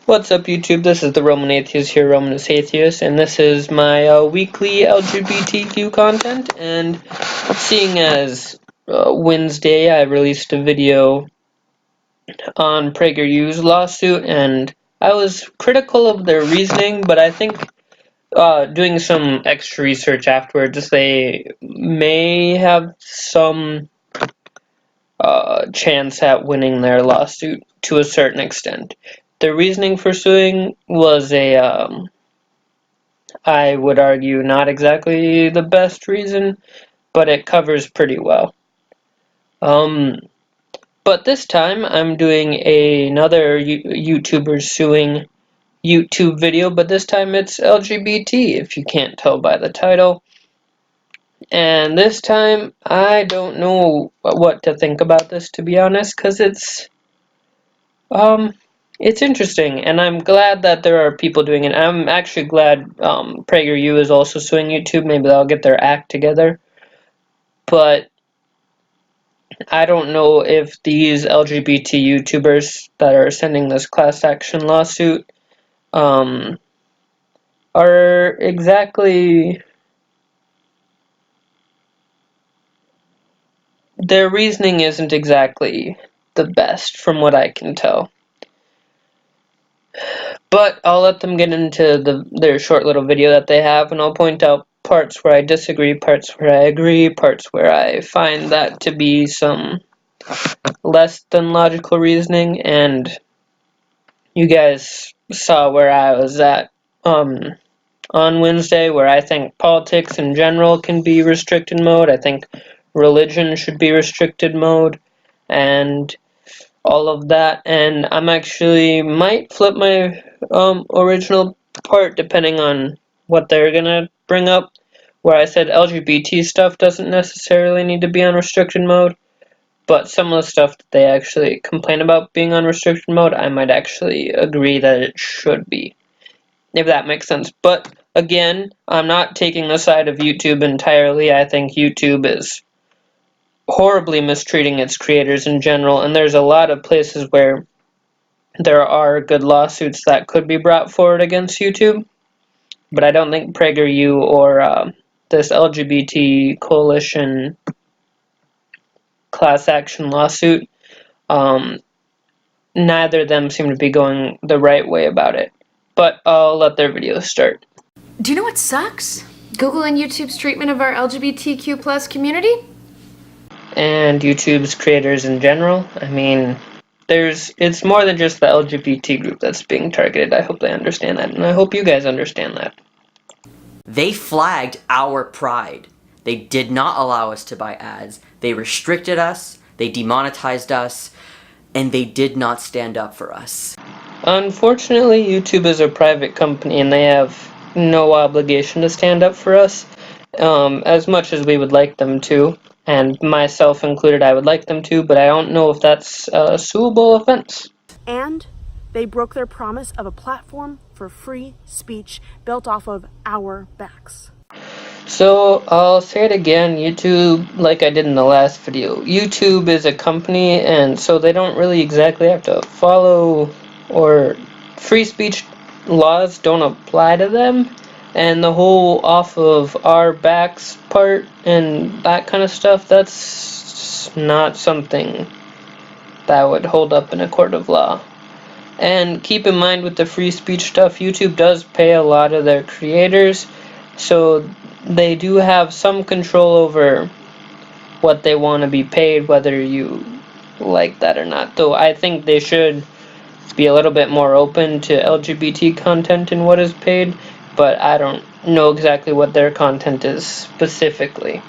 What's up, YouTube? This is the Roman Atheist here, Romanus Atheist, and this is my weekly LGBTQ content. And seeing as Wednesday, I released a video on Prager U's lawsuit, and I was critical of their reasoning, but I think doing some extra research afterwards, they may have some chance at winning their lawsuit to a certain extent. The reasoning for suing was I would argue, not exactly the best reason, but it covers pretty well. But this time I'm doing another YouTubers suing YouTube video, but this time it's LGBT, if you can't tell by the title. And this time I don't know what to think about this, to be honest, because it's interesting, and I'm glad that there are people doing it. I'm actually glad Prager U is also suing YouTube. Maybe they'll get their act together. But I don't know if these LGBT YouTubers that are sending this class action lawsuit are exactly... Their reasoning isn't exactly the best, from what I can tell. But I'll let them get into their short little video that they have, and I'll point out parts where I disagree, parts where I agree, parts where I find that to be some less than logical reasoning, and you guys saw where I was at on Wednesday, where I think politics in general can be restricted mode. I think religion should be restricted mode, and all of that, and I'm actually might flip my original part depending on what they're gonna bring up, where I said LGBT stuff doesn't necessarily need to be on restricted mode, but some of the stuff that they actually complain about being on restricted mode, I might actually agree that it should be, if that makes sense. But again, I'm not taking the side of YouTube entirely. I think YouTube is horribly mistreating its creators in general, and there's a lot of places where there are good lawsuits that could be brought forward against YouTube, but I don't think Prager U or this LGBT coalition class action lawsuit, neither of them seem to be going the right way about it. But I'll let their video start. Do you know what sucks? Google and YouTube's treatment of our LGBTQ plus community? And YouTube's creators in general. I mean, it's more than just the LGBT group that's being targeted. I hope they understand that, and I hope you guys understand that. They flagged our pride. They did not allow us to buy ads. They restricted us, they demonetized us, and they did not stand up for us. Unfortunately, YouTube is a private company and they have no obligation to stand up for us, as much as we would like them to, and myself included, I would like them to, but I don't know if that's a suable offense. And they broke their promise of a platform for free speech built off of our backs. So, I'll say it again, YouTube, like I did in the last video, YouTube is a company, and so they don't really exactly have to follow, or free speech laws don't apply to them, and the whole off of our backs part and that kind of stuff, that's not something that would hold up in a court of law. And keep in mind with the free speech stuff, YouTube does pay a lot of their creators, so they do have some control over what they want to be paid, whether you like that or not. Though I think they should be a little bit more open to LGBT content and what is paid, but I don't know exactly what their content is specifically.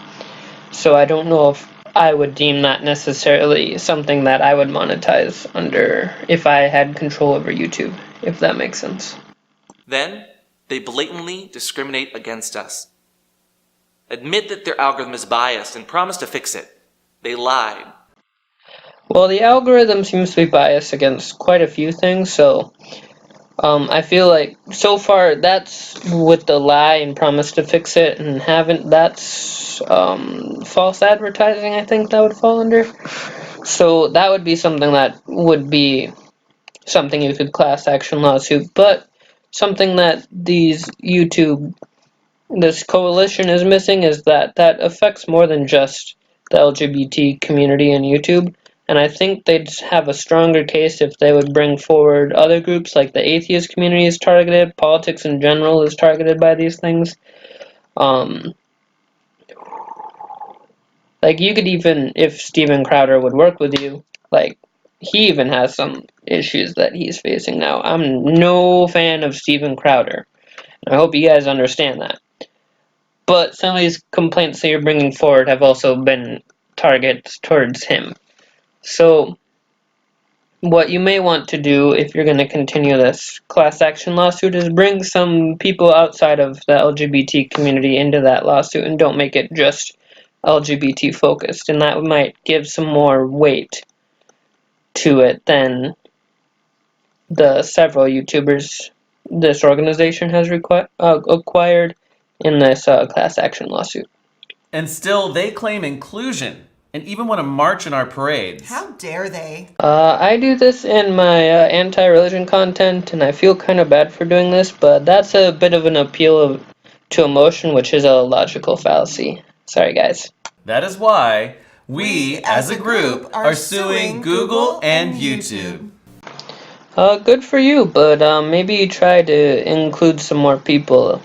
So I don't know if I would deem that necessarily something that I would monetize under if I had control over YouTube, if that makes sense. Then, they blatantly discriminate against us. Admit that their algorithm is biased and promise to fix it. They lied. Well, the algorithm seems to be biased against quite a few things, so I feel like so far that's with the lie and promise to fix it and haven't, that's false advertising, I think that would fall under. So that would be something that would be something you could class action lawsuit, but something that this coalition is missing is that affects more than just the LGBT community in YouTube. And I think they'd have a stronger case if they would bring forward other groups, like the atheist community is targeted, politics in general is targeted by these things. Like, you could even, if Steven Crowder would work with you, like, he even has some issues that he's facing now. I'm no fan of Steven Crowder. I hope you guys understand that. But some of these complaints that you're bringing forward have also been targets towards him. So, what you may want to do if you're going to continue this class action lawsuit is bring some people outside of the LGBT community into that lawsuit and don't make it just LGBT focused. And that might give some more weight to it than the several YouTubers this organization has acquired in this class action lawsuit. And still, they claim inclusion and even want to march in our parades. How dare they? I do this in my anti-religion content, and I feel kind of bad for doing this, but that's a bit of an appeal to emotion, which is a logical fallacy. Sorry, guys. That is why we, as a group, are suing Google and YouTube. Good for you, but maybe try to include some more people,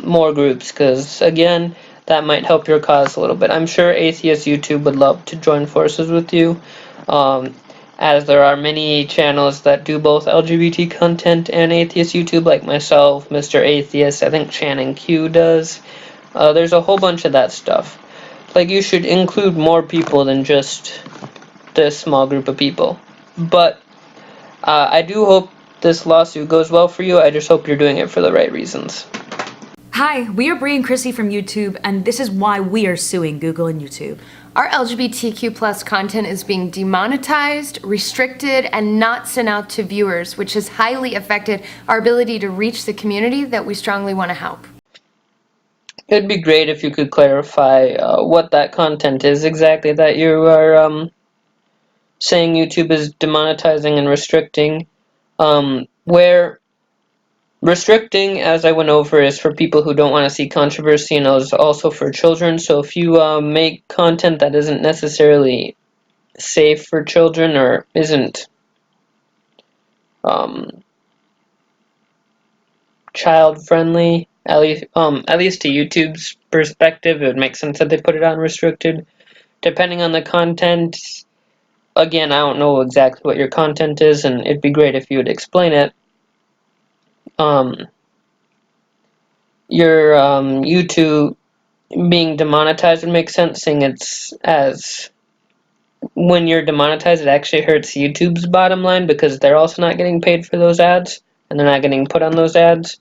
more groups, because, again, that might help your cause a little bit. I'm sure Atheist YouTube would love to join forces with you, as there are many channels that do both LGBT content and Atheist YouTube, like myself, Mr. Atheist, I think Channing Q does. There's a whole bunch of that stuff. Like, you should include more people than just this small group of people. But I do hope this lawsuit goes well for you. I just hope you're doing it for the right reasons. Hi, we are Bree and Chrissy from YouTube, and this is why we are suing Google and YouTube. Our LGBTQ plus content is being demonetized, restricted, and not sent out to viewers, which has highly affected our ability to reach the community that we strongly want to help. It'd be great if you could clarify what that content is exactly that you are saying YouTube is demonetizing and restricting. Where restricting, as I went over, is for people who don't want to see controversy, and is also for children. So if you make content that isn't necessarily safe for children or isn't child friendly, at least to YouTube's perspective, it would make sense that they put it on restricted. Depending on the content, again, I don't know exactly what your content is, and it'd be great if you would explain it. Your YouTube being demonetized would make sense, seeing it's as when you're demonetized, it actually hurts YouTube's bottom line because they're also not getting paid for those ads, and they're not getting put on those ads.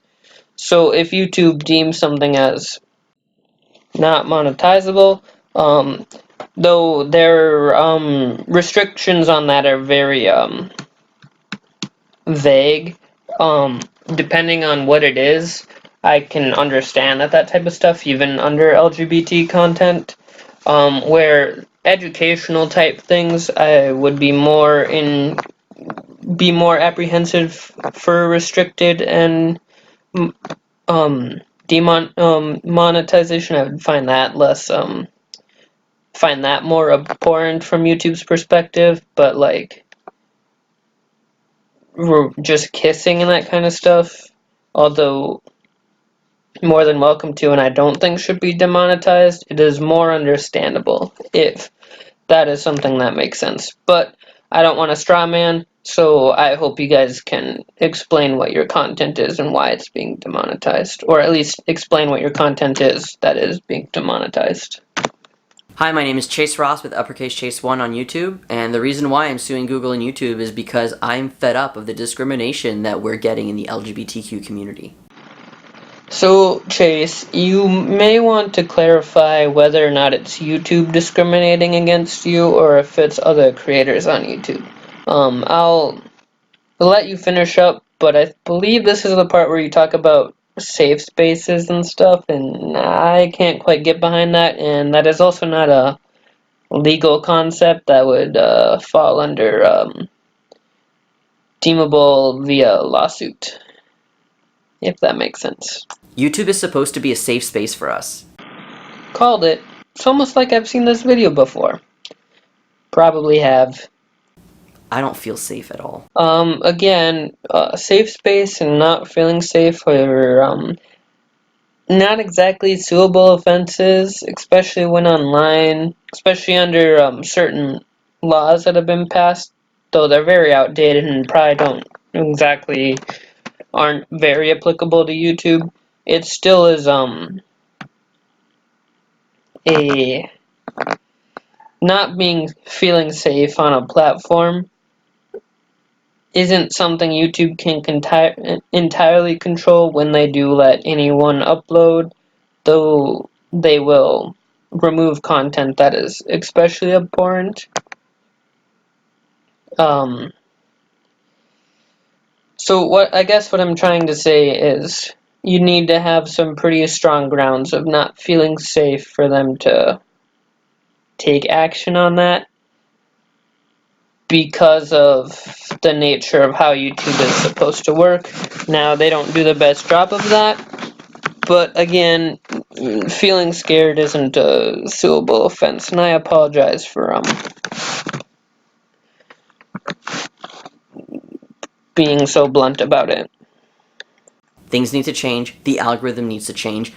So if YouTube deems something as not monetizable, though their restrictions on that are very vague, depending on what it is, I can understand that type of stuff, even under LGBT content, where educational type things, I would be more apprehensive for restricted and monetization. I would find that find that more abhorrent from YouTube's perspective, but like just kissing and that kind of stuff, although more than welcome to, and I don't think should be demonetized, it is more understandable if that is something that makes sense. But I don't want to straw man, so I hope you guys can explain what your content is and why it's being demonetized, or at least explain what your content is that is being demonetized. Hi, my name is Chase Ross with uppercase Chase 1 on YouTube, and the reason why I'm suing Google and YouTube is because I'm fed up of the discrimination that we're getting in the LGBTQ community. So, Chase, you may want to clarify whether or not it's YouTube discriminating against you or if it's other creators on YouTube. I'll let you finish up, but I believe this is the part where you talk about safe spaces and stuff, and I can't quite get behind that, and that is also not a legal concept that would fall under deemable via lawsuit, if that makes sense. YouTube is supposed to be a safe space for us. Called it. It's almost like I've seen this video before. Probably have. I don't feel safe at all. Again, safe space and not feeling safe are not exactly suable offenses, especially when online, especially under certain laws that have been passed, though they're very outdated and probably aren't very applicable to YouTube. It still is a not feeling safe on a platform isn't something YouTube can entirely control when they do let anyone upload, though they will remove content that is especially abhorrent. So what I'm trying to say is you need to have some pretty strong grounds of not feeling safe for them to take action on that, because of the nature of how YouTube is supposed to work. Now, they don't do the best job of that, but again, feeling scared isn't a suable offense, and I apologize for being so blunt about it. Things need to change. The algorithm needs to change.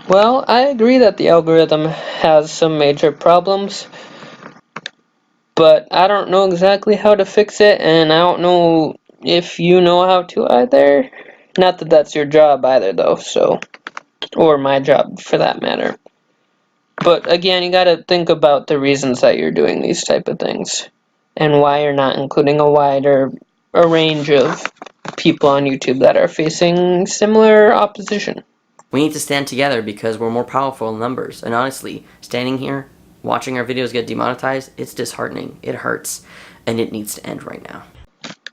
Well, I agree that the algorithm has some major problems, but I don't know exactly how to fix it, and I don't know if you know how to either. Not that that's your job either, though, so, or my job for that matter. But again, you gotta think about the reasons that you're doing these type of things, and why you're not including a range of people on YouTube that are facing similar opposition. We need to stand together because we're more powerful in numbers. And honestly, standing here, watching our videos get demonetized, it's disheartening. It hurts. And it needs to end right now.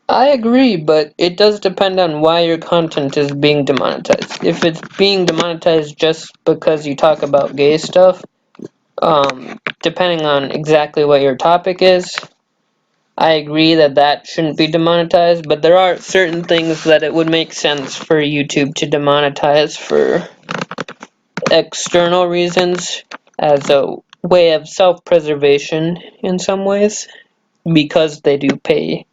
I agree, but it does depend on why your content is being demonetized. If it's being demonetized just because you talk about gay stuff, depending on exactly what your topic is, I agree that shouldn't be demonetized, but there are certain things that it would make sense for YouTube to demonetize for external reasons, as a way of self-preservation in some ways, because they do pay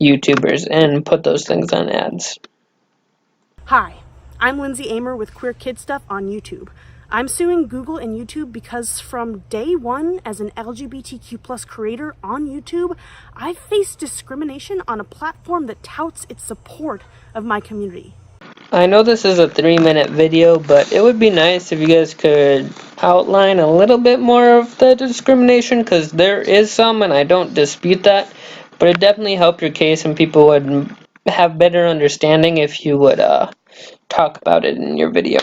YouTubers and put those things on ads. Hi, I'm Lindsay Aimer with Queer Kid Stuff on YouTube. I'm suing Google and YouTube because from day one as an LGBTQ plus creator on YouTube, I've faced discrimination on a platform that touts its support of my community. I know this is a 3-minute video, but it would be nice if you guys could outline a little bit more of the discrimination, because there is some, and I don't dispute that, but it definitely help your case, and people would have better understanding if you would talk about it in your video.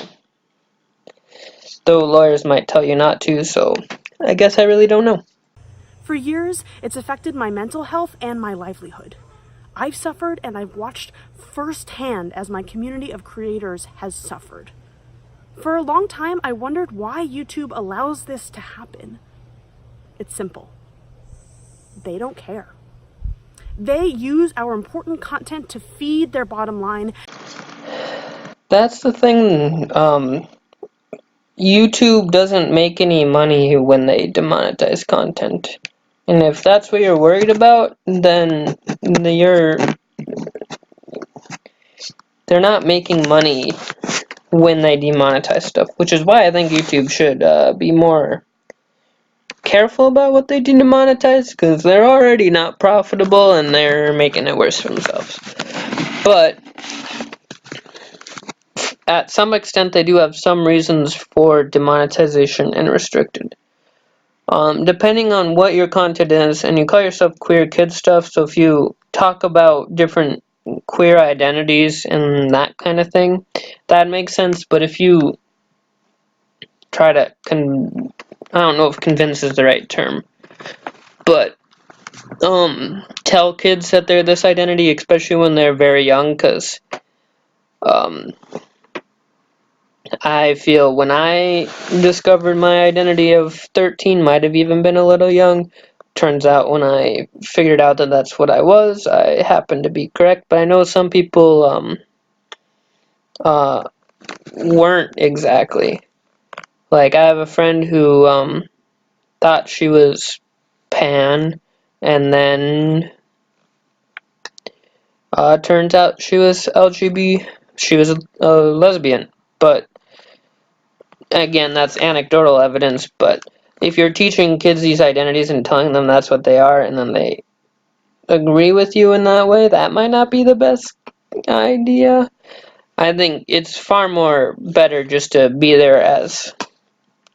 Though lawyers might tell you not to, so I guess I really don't know. For years, it's affected my mental health and my livelihood. I've suffered, and I've watched firsthand as my community of creators has suffered. For a long time, I wondered why YouTube allows this to happen. It's simple. They don't care. They use our important content to feed their bottom line. That's the thing, YouTube doesn't make any money when they demonetize content. And if that's what you're worried about, then they're not making money when they demonetize stuff, which is why I think YouTube should be more careful about what they demonetize, because they're already not profitable and they're making it worse for themselves. But at some extent, they do have some reasons for demonetization and restricted. Depending on what your content is, and you call yourself Queer Kid Stuff, so if you talk about different queer identities and that kind of thing, that makes sense. But if you try to, I don't know if convince is the right term, but tell kids that they're this identity, especially when they're very young, because I feel when I discovered my identity of 13, might have even been a little young, turns out when I figured out that that's what I was, I happened to be correct. But I know some people weren't exactly. Like, I have a friend who thought she was pan, and then turns out she was she was a lesbian. But again, that's anecdotal evidence. But if you're teaching kids these identities and telling them that's what they are, and then they agree with you in that way, that might not be the best idea. I think it's far more better just to be there as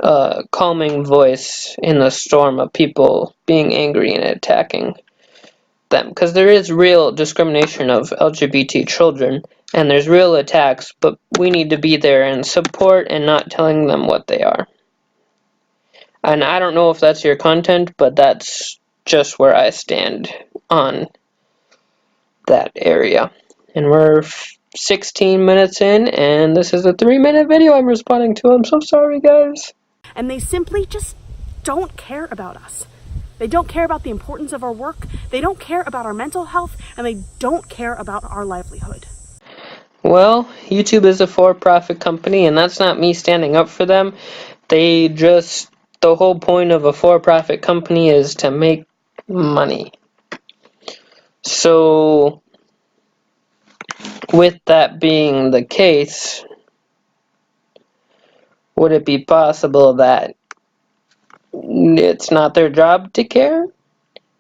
a calming voice in the storm of people being angry and attacking them, because there is real discrimination of LGBT children and there's real attacks, but we need to be there and support and not telling them what they are. And I don't know if that's your content, but that's just where I stand on that area. And we're 16 minutes in, and this is a 3-minute video I'm responding to. I'm so sorry, guys. And they simply just don't care about us. They don't care about the importance of our work, they don't care about our mental health, and they don't care about our livelihood. Well, YouTube is a for-profit company, and that's not me standing up for them. The whole point of a for-profit company is to make money. So, with that being the case, would it be possible that it's not their job to care?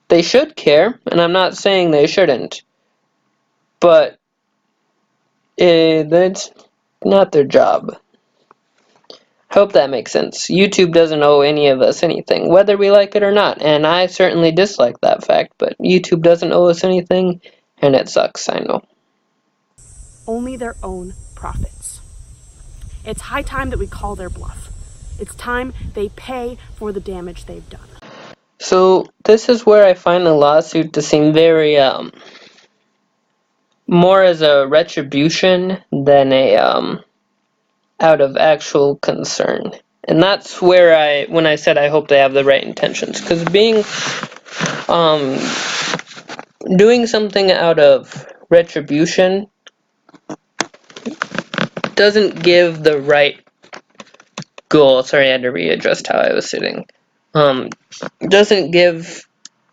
They should care, and I'm not saying they shouldn't, but that's not their job. Hope that makes sense. YouTube doesn't owe any of us anything, whether we like it or not, and I certainly dislike that fact, but YouTube doesn't owe us anything, and it sucks, I know. Only their own profits. It's high time that we call their bluff. It's time they pay for the damage they've done. So, this is where I find the lawsuit to seem very, more as a retribution than a, out of actual concern. And that's where when I said I hope they have the right intentions, because doing something out of retribution doesn't give the right goal. Sorry, I had to readjust how I was sitting.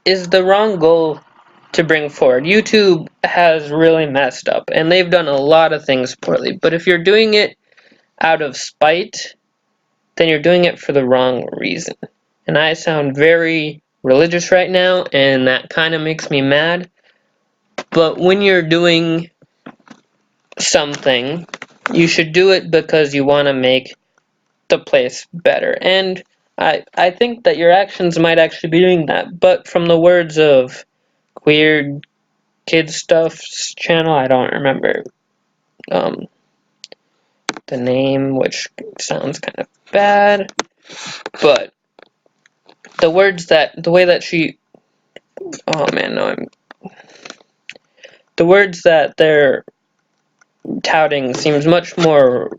Is the wrong goal to bring forward. YouTube has really messed up, and they've done a lot of things poorly. But if you're doing it out of spite, then you're doing it for the wrong reason. And I sound very religious right now, and that kind of makes me mad. But when you're doing something, you should do it because you want to make the place better. And I think that your actions might actually be doing that. But from the words of Weird Kid Stuff's channel, I don't remember the name, which sounds kind of bad, but the way the words that they're touting seems much more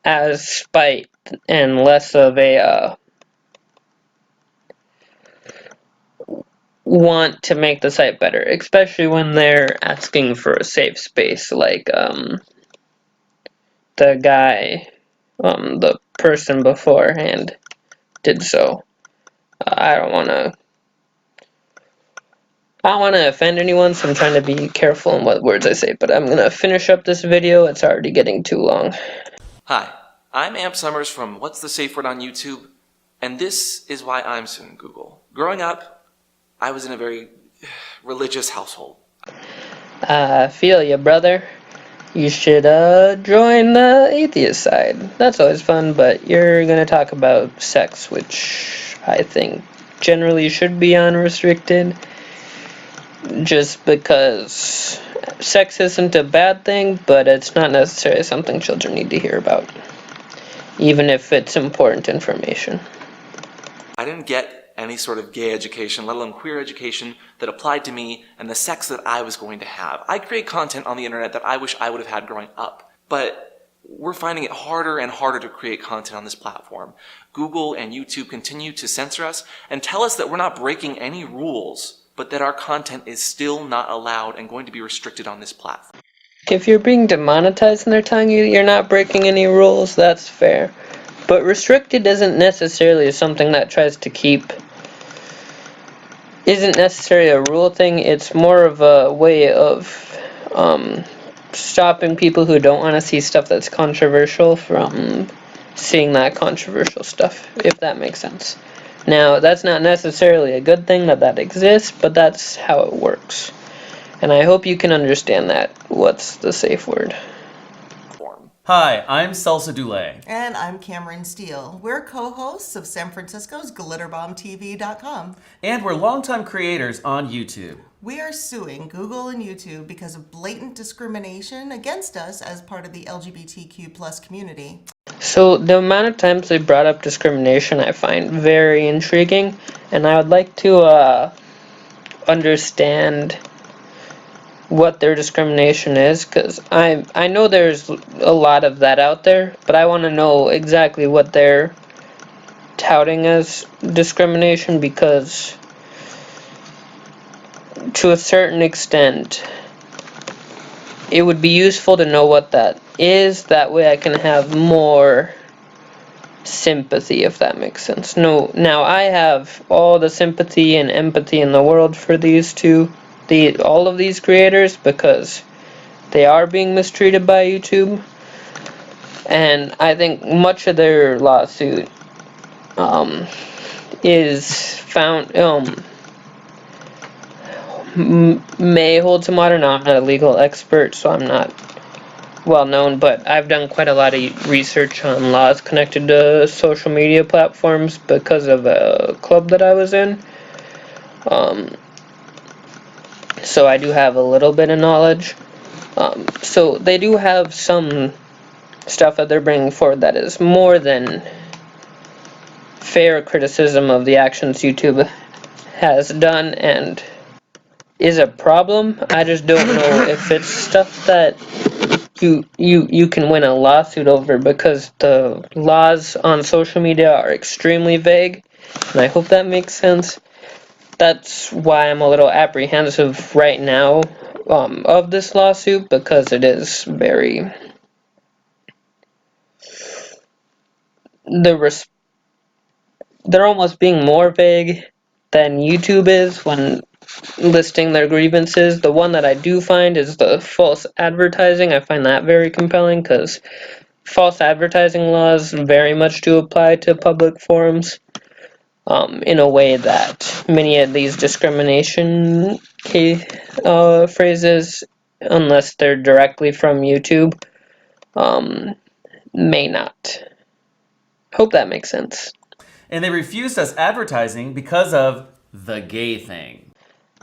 as spite and less of a want to make the site better, especially when they're asking for a safe space, like the guy, the person beforehand did so. I don't want to offend anyone, so I'm trying to be careful in what words I say, but I'm going to finish up this video. It's already getting too long. Hi, I'm Amp Summers from What's the Safe Word on YouTube, and this is why I'm suing Google. Growing up, I was in a very religious household. I feel ya, brother. You should join the atheist side. That's always fun, but you're going to talk about sex, which I think generally should be unrestricted. Just because sex isn't a bad thing, but it's not necessarily something children need to hear about, even if it's important information. I didn't get any sort of gay education, let alone queer education, that applied to me and the sex that I was going to have. I create content on the internet that I wish I would have had growing up. But we're finding it harder and harder to create content on this platform. Google and YouTube continue to censor us and tell us that we're not breaking any rules, but that our content is still not allowed and going to be restricted on this platform. If you're being demonetized and they're telling you you're not breaking any rules, that's fair. But restricted isn't necessarily something that tries to isn't necessarily a rule thing. It's more of a way of stopping people who don't want to see stuff that's controversial from seeing that controversial stuff, if that makes sense. Now, that's not necessarily a good thing that exists, but that's how it works. And I hope you can understand that. What's the safe word? Hi, I'm Salsa Dueling. And I'm Cameron Steele. We're co-hosts of San Francisco's GlitterbombTV.com. And we're longtime creators on YouTube. We are suing Google and YouTube because of blatant discrimination against us as part of the LGBTQ plus community. So the amount of times they brought up discrimination I find very intriguing, and I would like to understand what their discrimination is, because I know there's a lot of that out there, but I want to know exactly what they're touting as discrimination, because to a certain extent it would be useful to know what that is. That way I can have more sympathy, if that makes sense. Now I have all the sympathy and empathy in the world for these two, all of these creators, because they are being mistreated by YouTube, and I think much of their lawsuit is found may hold some water. Now, I'm not a legal expert, so I'm not well known, but I've done quite a lot of research on laws connected to social media platforms because of a club that I was in. So I do have a little bit of knowledge. So they do have some stuff that they're bringing forward that is more than fair criticism of the actions YouTube has done and is a problem. I just don't know if it's stuff that you can win a lawsuit over, because the laws on social media are extremely vague, and I hope that makes sense. That's why I'm a little apprehensive right now of this lawsuit, because it is very they're almost being more vague than YouTube is when listing their grievances. The one that I do find is the false advertising. I find that very compelling, because false advertising laws very much do apply to public forums. In a way that many of these discrimination phrases, unless they're directly from YouTube, may not. Hope that makes sense. And they refused us advertising because of the gay thing.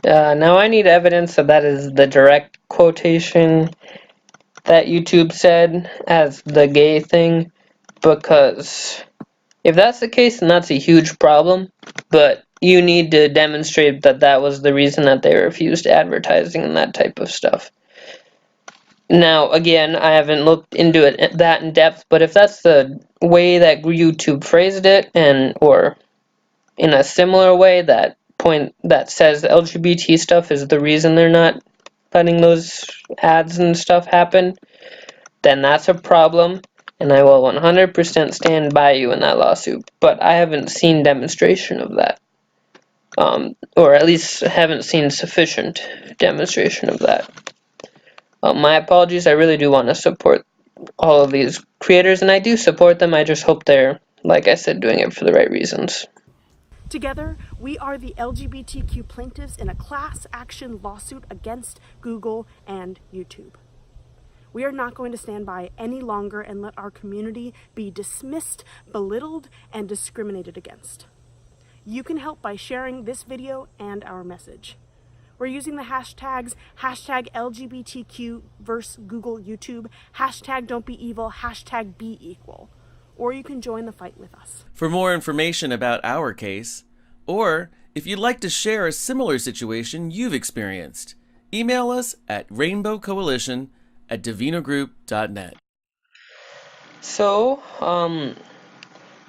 Now I need evidence that is the direct quotation that YouTube said as the gay thing, because if that's the case, then that's a huge problem, but you need to demonstrate that was the reason that they refused advertising and that type of stuff. Now, again, I haven't looked into it that in depth, but if that's the way that YouTube phrased it, or in a similar way that says LGBT stuff is the reason they're not letting those ads and stuff happen, then that's a problem. And I will 100% stand by you in that lawsuit. But I haven't seen demonstration of that. Or at least haven't seen sufficient demonstration of that. My apologies, I really do want to support all of these creators, and I do support them. I just hope they're, like I said, doing it for the right reasons. Together, we are the LGBTQ plaintiffs in a class action lawsuit against Google and YouTube. We are not going to stand by any longer and let our community be dismissed, belittled, and discriminated against. You can help by sharing this video and our message. We're using the hashtags #LGBTQ versus Google YouTube, #Don'tBeEvil, #BeEqual. Or you can join the fight with us. For more information about our case, or if you'd like to share a similar situation you've experienced, email us at rainbowcoalition@divinogroup.net. So,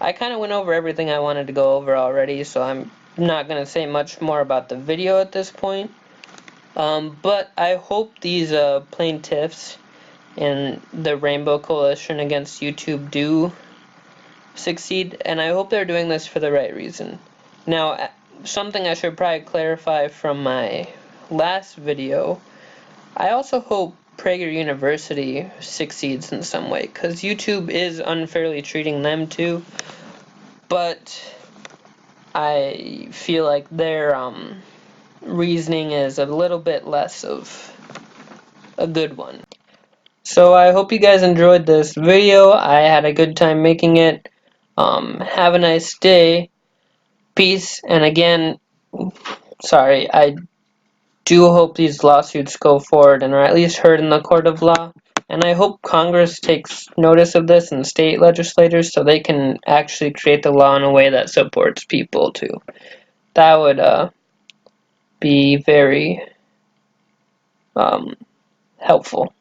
I kind of went over everything I wanted to go over already, so I'm not going to say much more about the video at this point. But I hope these plaintiffs and the Rainbow Coalition against YouTube do succeed, and I hope they're doing this for the right reason. Now, something I should probably clarify from my last video, I also hope Prager University succeeds in some way, because YouTube is unfairly treating them too, but I feel like their reasoning is a little bit less of a good one. So I hope you guys enjoyed this video. I had a good time making it. Have a nice day. Peace. And again, sorry, I do hope these lawsuits go forward and are at least heard in the court of law. And I hope Congress takes notice of this and state legislators so they can actually create the law in a way that supports people too. That would be very helpful.